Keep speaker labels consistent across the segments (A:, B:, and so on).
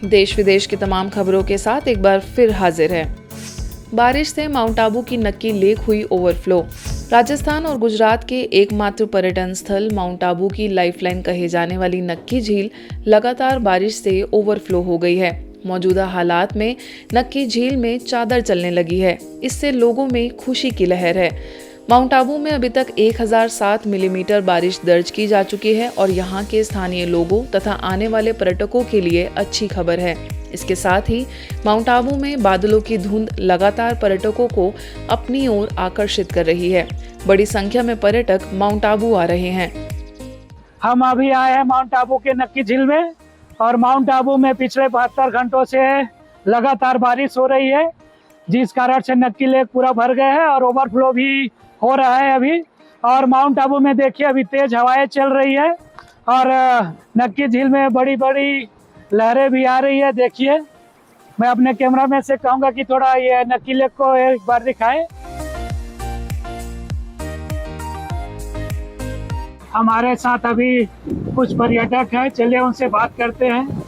A: देश विदेश की तमाम खबरों के साथ एक बार फिर हाजिर है। बारिश से माउंट आबू की नक्की लेक हुई ओवरफ्लो। राजस्थान और गुजरात के एकमात्र पर्यटन स्थल माउंट आबू की लाइफलाइन कहे जाने वाली नक्की झील लगातार बारिश से ओवरफ्लो हो गई है। मौजूदा हालात में नक्की झील में चादर चलने लगी है। इससे लोगों में खुशी की लहर है। माउंट आबू में अभी तक 1007 मिलीमीटर बारिश दर्ज की जा चुकी है और यहाँ के स्थानीय लोगों तथा आने वाले पर्यटकों के लिए अच्छी खबर है। इसके साथ ही माउंट आबू में बादलों की धुंध लगातार पर्यटकों को अपनी ओर आकर्षित कर रही है। बड़ी संख्या में पर्यटक माउंट आबू आ रहे हैं।
B: हम अभी आए हैं माउंट आबू के नक्की झील में और माउंट आबू में पिछले 72 घंटों से लगातार बारिश हो रही है, जिस कारण से नक्की लेक पूरा भर गया है और ओवरफ्लो भी हो रहा है अभी। और माउंट आबू में देखिए अभी तेज हवाएं चल रही है और नक्की झील में बड़ी बड़ी लहरें भी आ रही है। देखिए, मैं अपने कैमरामैन से कहूंगा कि थोड़ा ये नक्की लेक को एक बार दिखाएं। हमारे साथ अभी कुछ पर्यटक हैं, चलिए उनसे बात करते हैं।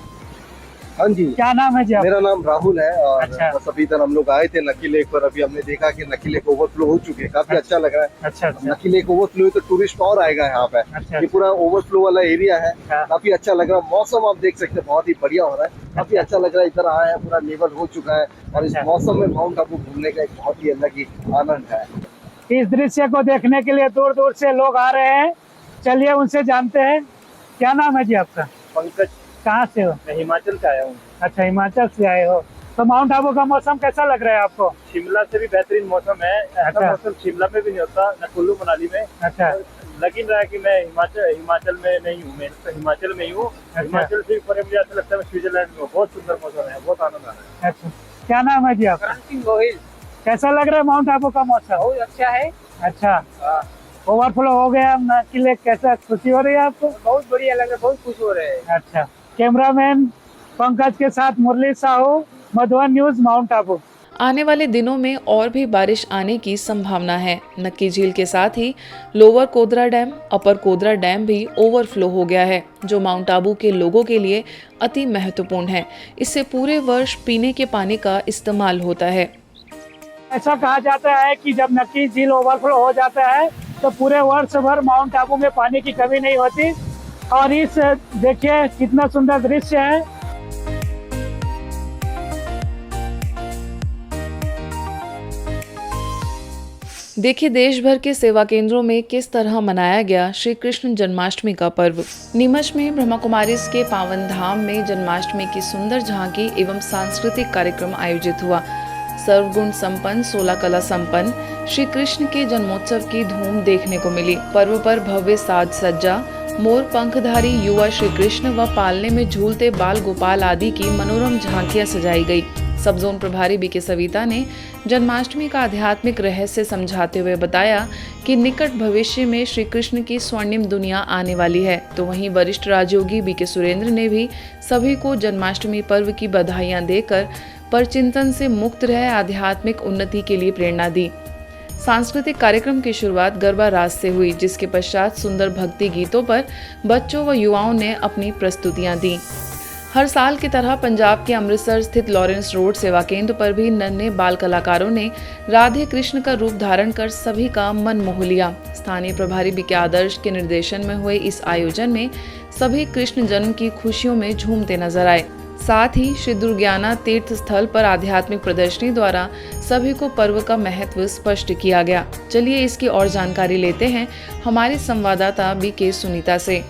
C: हाँ जी,
B: क्या नाम है जी आपका?
C: मेरा नाम राहुल है और
B: अच्छा।
C: बस अभी तक हम लोग आए थे नक्की लेक पर। अभी हमने देखा कि नक्की लेक ओवरफ्लो हो चुके हैं, काफी अच्छा लग रहा है।
B: अच्छा अच्छा
C: नक्की लेक ओवरफ्लो हुई तो टूरिस्ट और आएगा यहाँ पे।
B: अच्छा।
C: ये पूरा ओवरफ्लो वाला एरिया है,
B: हाँ।
C: काफी अच्छा लग रहा है। मौसम आप देख सकते हैं बहुत ही बढ़िया हो रहा है, काफी अच्छा लग रहा है। इधर आए हैं, पूरा लेवल हो चुका है और इस
B: अच्छा।
C: मौसम में माउंट आबू घूमने का एक बहुत ही अलग ही आनंद है।
B: इस दृश्य को देखने के लिए दूर दूर से लोग आ रहे हैं। चलिए उनसे जानते हैं। क्या नाम है जी आपका?
C: पंकज,
B: कहाँ से हो?
C: मैं हिमाचल से आया हूँ।
B: अच्छा, हिमाचल से आए हो। तो माउंट आबू का मौसम कैसा लग रहा है आपको?
C: शिमला से भी बेहतरीन मौसम है। ऐसा
B: अच्छा।
C: मौसम शिमला में भी नहीं होता, न कुल्लू मनाली में।
B: अच्छा
C: लग ही रहा है कि मैं हिमाचल में नहीं हूँ, मैं तो हिमाचल में ही हूँ। हिमाचल से ऊपर मुझे ऐसा लगता है मैं स्विट्जरलैंड में हूँ। बहुत सुंदर मौसम है, बहुत आनंद आ रहा है।
B: अच्छा, क्या नाम है जी आपका?
C: गोहिल।
B: कैसा लग रहा है माउंट आबू का मौसम?
C: बहुत अच्छा है।
B: अच्छा, ओवरफ्लो हो गया नक्की लेक, कैसा खुशी हो रही है आपको?
C: बहुत बढ़िया लग रहा है, बहुत खुश हो रहे हैं।
B: अच्छा, कैमरामैन पंकज के साथ मुरली साहू, मधुबन न्यूज, माउंट आबू।
A: आने वाले दिनों में और भी बारिश आने की संभावना है। नक्की झील के साथ ही लोअर कोदरा डैम, अपर कोदरा डैम भी ओवरफ्लो हो गया है, जो माउंट आबू के लोगों के लिए अति महत्वपूर्ण है। इससे पूरे वर्ष पीने के पानी का इस्तेमाल होता है।
B: ऐसा कहा जाता है कि जब नक्की झील ओवरफ्लो हो जाता है तो पूरे वर्ष भर माउंट आबू में पानी की कमी नहीं होती। और इस देखिए कितना सुंदर दृश्य है।
A: देखिए देश भर के सेवा केंद्रों में किस तरह मनाया गया श्री कृष्ण जन्माष्टमी का पर्व। नीमच में ब्रह्मा कुमारीज के पावन धाम में जन्माष्टमी की सुंदर झांकी एवं सांस्कृतिक कार्यक्रम आयोजित हुआ। सर्वगुण संपन्न 16 कला संपन्न श्री कृष्ण के जन्मोत्सव की धूम देखने को मिली। पर्व पर भव्य साज सज्जा, मोर पंखधारी युवा श्री कृष्ण व पालने में झूलते बाल गोपाल आदि की मनोरम झांकियां सजाई गई। सब जोन प्रभारी बीके सविता ने जन्माष्टमी का आध्यात्मिक रहस्य समझाते हुए बताया कि निकट भविष्य में श्री कृष्ण की स्वर्णिम दुनिया आने वाली है। तो वहीं वरिष्ठ राजयोगी बीके सुरेंद्र ने भी सभी को जन्माष्टमी पर्व की बधाइयां देकर परचिंतन से मुक्त रह आध्यात्मिक उन्नति के लिए प्रेरणा दी। सांस्कृतिक कार्यक्रम की शुरुआत गरबा रास से हुई, जिसके पश्चात सुंदर भक्ति गीतों पर बच्चों व युवाओं ने अपनी प्रस्तुतियां दी। हर साल की तरह पंजाब के अमृतसर स्थित लॉरेंस रोड सेवा केंद्र पर भी नन्हे बाल कलाकारों ने राधे कृष्ण का रूप धारण कर सभी का मन मोह लिया। स्थानीय प्रभारी बीके आदर्श के निर्देशन में हुए इस आयोजन में सभी कृष्ण जन्म की खुशियों में झूमते नजर आए। साथ ही श्री दुर्ज्ञाना तीर्थ स्थल पर आध्यात्मिक प्रदर्शनी द्वारा सभी को पर्व का महत्व स्पष्ट किया गया। चलिए इसकी और जानकारी लेते हैं हमारी संवाददाता बीके सुनीता से।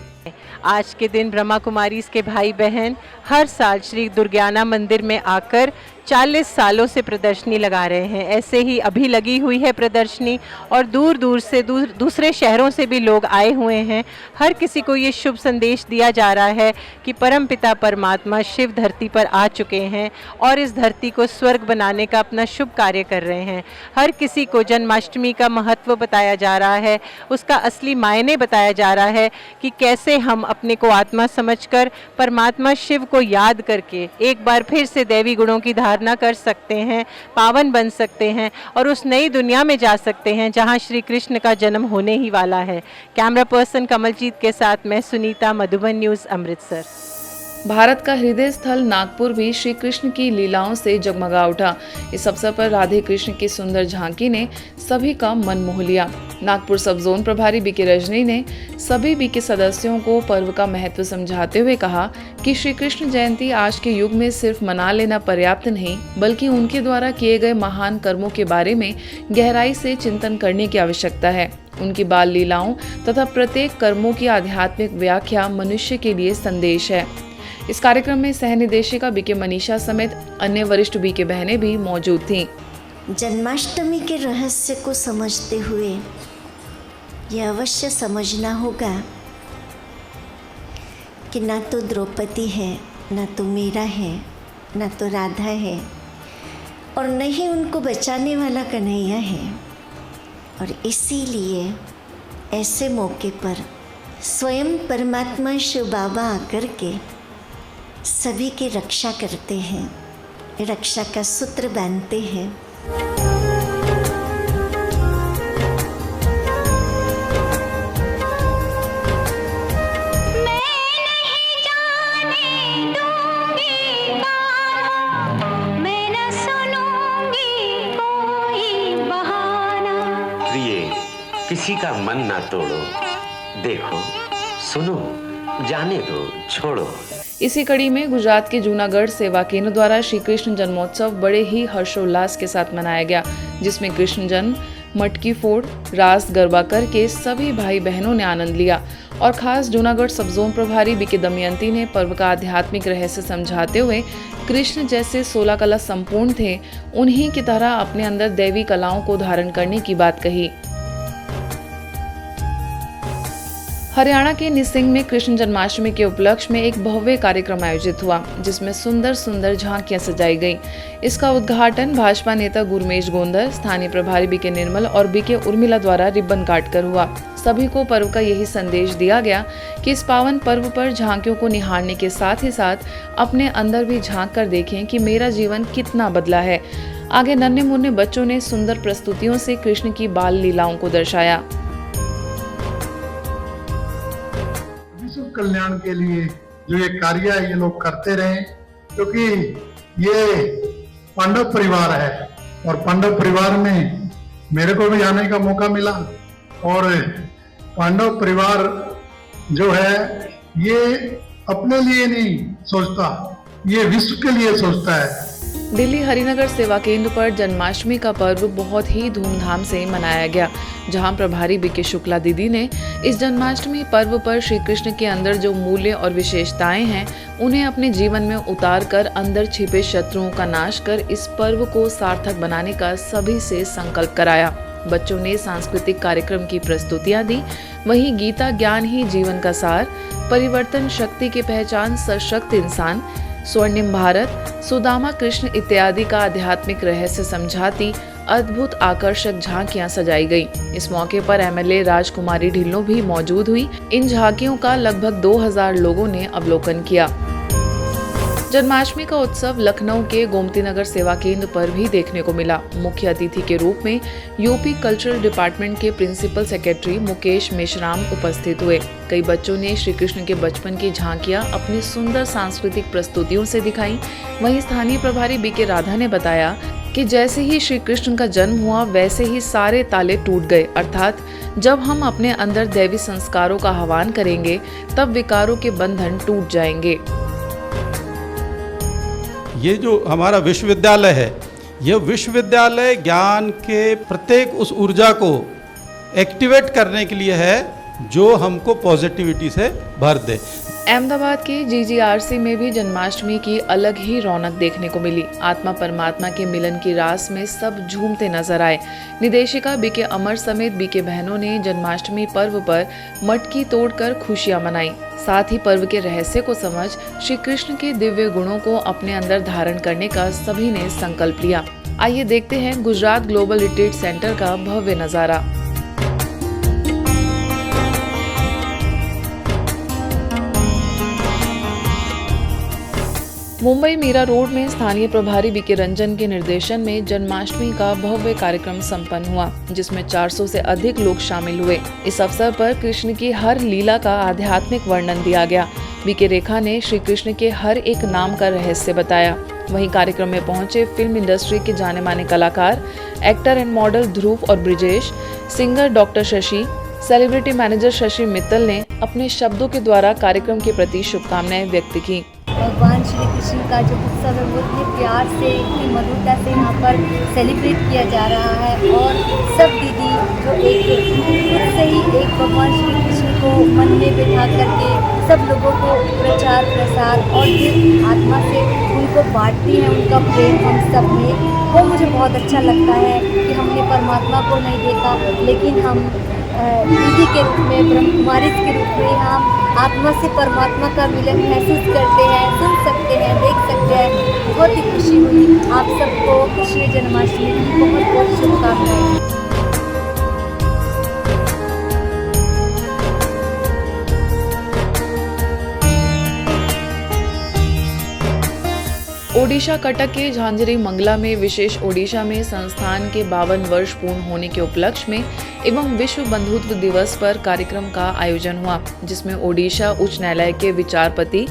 D: आज के दिन ब्रह्मा कुमारीज के भाई बहन हर साल श्री दुर्ज्ञाना मंदिर में आकर 40 सालों से प्रदर्शनी लगा रहे हैं। ऐसे ही अभी लगी हुई है प्रदर्शनी और दूर दूर से दूसरे शहरों से भी लोग आए हुए हैं। हर किसी को ये शुभ संदेश दिया जा रहा है कि परमपिता परमात्मा शिव धरती पर आ चुके हैं और इस धरती को स्वर्ग बनाने का अपना शुभ कार्य कर रहे हैं। हर किसी को जन्माष्टमी का महत्व बताया जा रहा है, उसका असली मायने बताया जा रहा है कि कैसे हम अपने को आत्मा समझकर परमात्मा शिव को याद करके एक बार फिर से दैवी गुणों की धारणा कर सकते हैं, पावन बन सकते हैं और उस नई दुनिया में जा सकते हैं जहां श्री कृष्ण का जन्म होने ही वाला है। कैमरा पर्सन कमलजीत के साथ मैं सुनीता, मधुबन न्यूज़, अमृतसर।
A: भारत का हृदय स्थल नागपुर भी श्री कृष्ण की लीलाओं से जगमगा उठा। इस अवसर पर राधे कृष्ण की सुंदर झांकी ने सभी का मन मोह लिया। नागपुर सब जोन प्रभारी बीके रजनी ने सभी बीके सदस्यों को पर्व का महत्व समझाते हुए कहा कि श्री कृष्ण जयंती आज के युग में सिर्फ मना लेना पर्याप्त नहीं, बल्कि उनके द्वारा किए गए महान कर्मों के बारे में गहराई से चिंतन करने की आवश्यकता है। उनकी बाल लीलाओं तथा प्रत्येक कर्मों की आध्यात्मिक व्याख्या मनुष्य के लिए संदेश है। इस कार्यक्रम में सह निदेशिका बीके मनीषा समेत अन्य वरिष्ठ बीके बहनें भी मौजूद थीं।
E: जन्माष्टमी के रहस्य को समझते हुए यह अवश्य समझना होगा कि ना तो द्रौपदी है, ना तो मीरा है, ना तो राधा है, और न ही उनको बचाने वाला कन्हैया है। और इसीलिए ऐसे मौके पर स्वयं परमात्मा शिव बाबा आकर के सभी की रक्षा करते हैं, रक्षा का सूत्र बांधते हैं।
F: किसी का मन ना तोड़ो, देखो सुनो, जाने दो, छोड़ो।
A: इसी कड़ी में गुजरात के जूनागढ़ सेवा केंद्र द्वारा श्री कृष्ण जन्मोत्सव बड़े ही हर्षोल्लास के साथ मनाया गया, जिसमें कृष्ण जन्म, मटकी फोड़, रास गरबा करके सभी भाई बहनों ने आनंद लिया। और खास जूनागढ़ सब जोन प्रभारी बीके दमयंती ने पर्व का आध्यात्मिक रहस्य समझाते हुए कृष्ण जैसे 16 कला संपूर्ण थे, उन्हीं की तरह अपने अंदर दैवी कलाओं को धारण करने की बात कही। हरियाणा के निसिंग में कृष्ण जन्माष्टमी के उपलक्ष्य में एक भव्य कार्यक्रम आयोजित हुआ, जिसमें सुंदर सुंदर झांकियां सजाई गईं। इसका उद्घाटन भाजपा नेता गुरमेश गोंदर, स्थानीय प्रभारी बीके निर्मल और बीके उर्मिला द्वारा रिबन काटकर हुआ। सभी को पर्व का यही संदेश दिया गया कि इस पावन पर्व पर झांकियों को निहारने के साथ ही साथ अपने अंदर भी झांक कर देखें कि मेरा जीवन कितना बदला है। आगे नन्हे मुन्ने बच्चों ने सुंदर प्रस्तुतियों से कृष्ण की बाल लीलाओं को दर्शाया।
G: विश्व कल्याण के लिए जो ये कार्य है ये लोग करते रहे, क्योंकि ये पांडव परिवार है और पांडव परिवार में मेरे को भी आने का मौका मिला। और पांडव परिवार जो है ये अपने लिए नहीं सोचता, ये विश्व के लिए सोचता है।
A: दिल्ली हरिनगर सेवा केंद्र पर जन्माष्टमी का पर्व बहुत ही धूमधाम से मनाया गया, जहां प्रभारी बीके शुक्ला दीदी ने इस जन्माष्टमी पर्व पर श्री कृष्ण के अंदर जो मूल्य और विशेषताएं हैं उन्हें अपने जीवन में उतार कर अंदर छिपे शत्रुओं का नाश कर इस पर्व को सार्थक बनाने का सभी से संकल्प कराया। बच्चों ने सांस्कृतिक कार्यक्रम की प्रस्तुतियां दी, वहीं गीता ज्ञान ही जीवन का सार, परिवर्तन शक्ति की पहचान, सशक्त इंसान, स्वर्णिम भारत, सुदामा कृष्ण इत्यादि का आध्यात्मिक रहस्य समझाती अद्भुत आकर्षक झांकियां सजाई गई। इस मौके पर एमएलए राजकुमारी ढिल्लों भी मौजूद हुई। इन झांकियों का लगभग 2000 लोगों ने अवलोकन किया। जन्माष्टमी का उत्सव लखनऊ के गोमती नगर सेवा केंद्र पर भी देखने को मिला। मुख्य अतिथि के रूप में यूपी कल्चरल डिपार्टमेंट के प्रिंसिपल सेक्रेटरी मुकेश मेश्राम उपस्थित हुए। कई बच्चों ने श्री कृष्ण के बचपन की झांकियां अपनी सुंदर सांस्कृतिक प्रस्तुतियों से दिखाई। वहीं स्थानीय प्रभारी बीके राधा ने बताया कि जैसे ही श्री कृष्ण का जन्म हुआ वैसे ही सारे ताले टूट गए, अर्थात जब हम अपने अंदर दैवी संस्कारों का आह्वान करेंगे तब विकारों के बंधन टूट जाएंगे।
H: ये जो हमारा विश्वविद्यालय है, यह विश्वविद्यालय ज्ञान के प्रत्येक उस ऊर्जा को एक्टिवेट करने के लिए है जो हमको पॉजिटिविटी से भर दे।
A: अहमदाबाद के जीजीआरसी में भी जन्माष्टमी की अलग ही रौनक देखने को मिली। आत्मा परमात्मा के मिलन की रास में सब झूमते नजर आए। निदेशिका बीके अमर समेत बीके बहनों ने जन्माष्टमी पर्व पर मटकी तोड़कर खुशियां मनाई। साथ ही पर्व के रहस्य को समझ श्री कृष्ण के दिव्य गुणों को अपने अंदर धारण करने का सभी ने संकल्प लिया। आइए देखते हैं गुजरात ग्लोबल रिट्रीट सेंटर का भव्य नजारा। मुंबई मीरा रोड में स्थानीय प्रभारी बीके रंजन के निर्देशन में जन्माष्टमी का भव्य कार्यक्रम संपन्न हुआ, जिसमें 400 से अधिक लोग शामिल हुए। इस अवसर पर कृष्ण की हर लीला का आध्यात्मिक वर्णन दिया गया। बीके रेखा ने श्री कृष्ण के हर एक नाम का रहस्य बताया। वहीं कार्यक्रम में पहुंचे फिल्म इंडस्ट्री के जाने माने कलाकार, एक्टर एंड मॉडल ध्रुव और Brijesh, singer doctor Shashi, celebrity manager Shashi Mittal ने अपने शब्दों के द्वारा कार्यक्रम के प्रति शुभकामनाएं व्यक्त की।
I: भगवान श्री कृष्ण का जो उत्सव है वो इतने प्यार से, इतनी मधुरता से यहाँ पर सेलिब्रेट किया जा रहा है और सब दीदी जो एक खुद से ही एक भगवान श्री कृष्ण को मन में बिठा करके सब लोगों को प्रचार प्रसार और दिल आत्मा से उनको बांटती हैं, उनका प्रेम हम सब में, वो मुझे बहुत अच्छा लगता है कि हमने परमात्मा को नहीं देखा लेकिन हम दीदी के रूप में, ब्रह्म कुमारी के रूप में हम आत्मा से परमात्मा का मिलन महसूस करते हैं, सुन सकते हैं, देख सकते हैं। बहुत ही खुशी हुई। आप सबको कृष्ण जन्माष्टमी की बहुत बहुत शुभकामनाएं।
A: ओडिशा कटक के झांझरी मंगला में विशेष ओडिशा में संस्थान के 52 वर्ष पूर्ण होने के उपलक्ष्य में एवं विश्व बंधुत्व दिवस पर कार्यक्रम का आयोजन हुआ, जिसमें ओडिशा उच्च न्यायालय के विचारपति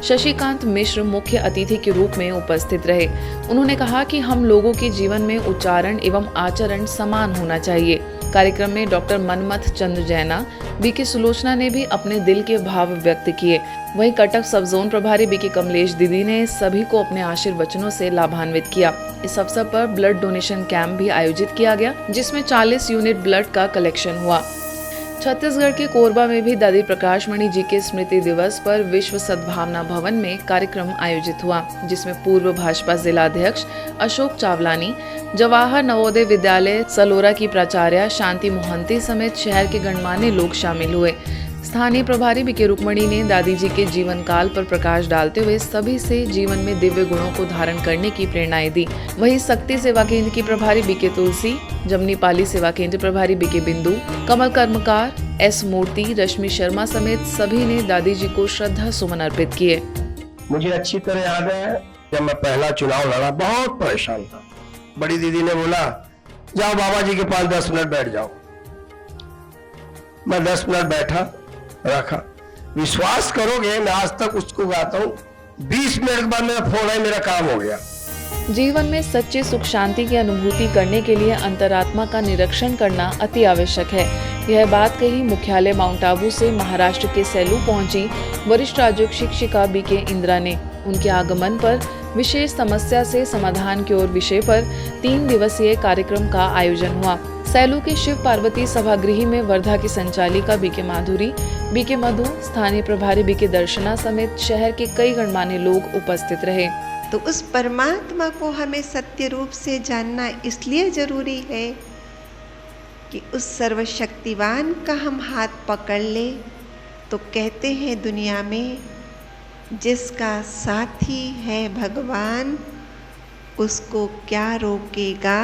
A: शशिकांत मिश्र मुख्य अतिथि के रूप में उपस्थित रहे। उन्होंने कहा कि हम लोगों के जीवन में उच्चारण एवं आचरण समान होना चाहिए। कार्यक्रम में डॉक्टर मनमथ चंद्र जैना, बीके सुलोचना ने भी अपने दिल के भाव व्यक्त किए। वहीं कटक सब जोन प्रभारी बीके कमलेश दीदी ने सभी को अपने आशीर्वचनों से लाभान्वित किया। इस अवसर पर ब्लड डोनेशन कैंप भी आयोजित किया गया, जिसमें 40 यूनिट ब्लड का कलेक्शन हुआ। छत्तीसगढ़ के कोरबा में भी दादी प्रकाशमणि जी के स्मृति दिवस पर विश्व सद्भावना भवन में कार्यक्रम आयोजित हुआ, जिसमें पूर्व भाजपा जिलाध्यक्ष अशोक चावलानी, जवाहर नवोदय विद्यालय सलोरा की प्राचार्य शांति मोहंती समेत शहर के गणमान्य लोग शामिल हुए। स्थानीय प्रभारी बीके रुक्मणी ने दादी जी के जीवन काल पर प्रकाश डालते हुए सभी से जीवन में दिव्य गुणों को धारण करने की प्रेरणाएं दी। वहीं शक्ति सेवा केंद्र की प्रभारी बीके तुलसी, जमनी पाली सेवा केंद्र प्रभारी बीके बिंदु, कमल कर्मकार, एस मूर्ति, रश्मि शर्मा समेत सभी ने दादी जी को श्रद्धा सुमन अर्पित किए।
J: मुझे अच्छी तरह याद है जब मैं पहला चुनाव लड़ा, बहुत परेशान था। बड़ी दीदी ने बोला जाओ बाबा जी के पास 10 मिनट बैठ जाओ। मैं 10 मिनट बैठा रखा। विश्वास करोगे मैं आज तक उसको गाता हूँ। 20 मिनट के बाद मेरा फोन है, मेरा काम हो गया।
A: जीवन में सच्चे सुख शांति की अनुभूति करने के लिए अंतरात्मा का निरीक्षण करना अति आवश्यक है। यह बात कही मुख्यालय माउंट आबू से महाराष्ट्र के सेलू पहुंची वरिष्ठ राजयोग शिक्षिका बीके इंदिरा ने। उनके आगमन पर विशेष समस्या से समाधान की ओर विषय पर 3 दिवसीय कार्यक्रम का आयोजन हुआ। सेलू के शिव पार्वती सभागृह में वर्धा की संचालिका बीके माधुरी, बीके मधु, स्थानीय प्रभारी बीके दर्शना समेत शहर के कई गणमान्य लोग उपस्थित रहे।
K: तो उस परमात्मा को हमें सत्य रूप से जानना इसलिए जरूरी है कि उस सर्वशक्तिवान का हम हाथ पकड़ ले तो कहते हैं दुनिया में जिसका साथी है भगवान उसको क्या रोकेगा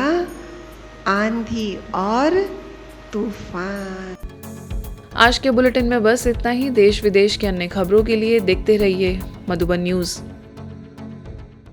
K: आंधी और तूफान।
A: आज के बुलेटिन में बस इतना ही। देश विदेश के अन्य खबरों के लिए देखते रहिए मधुबन न्यूज़।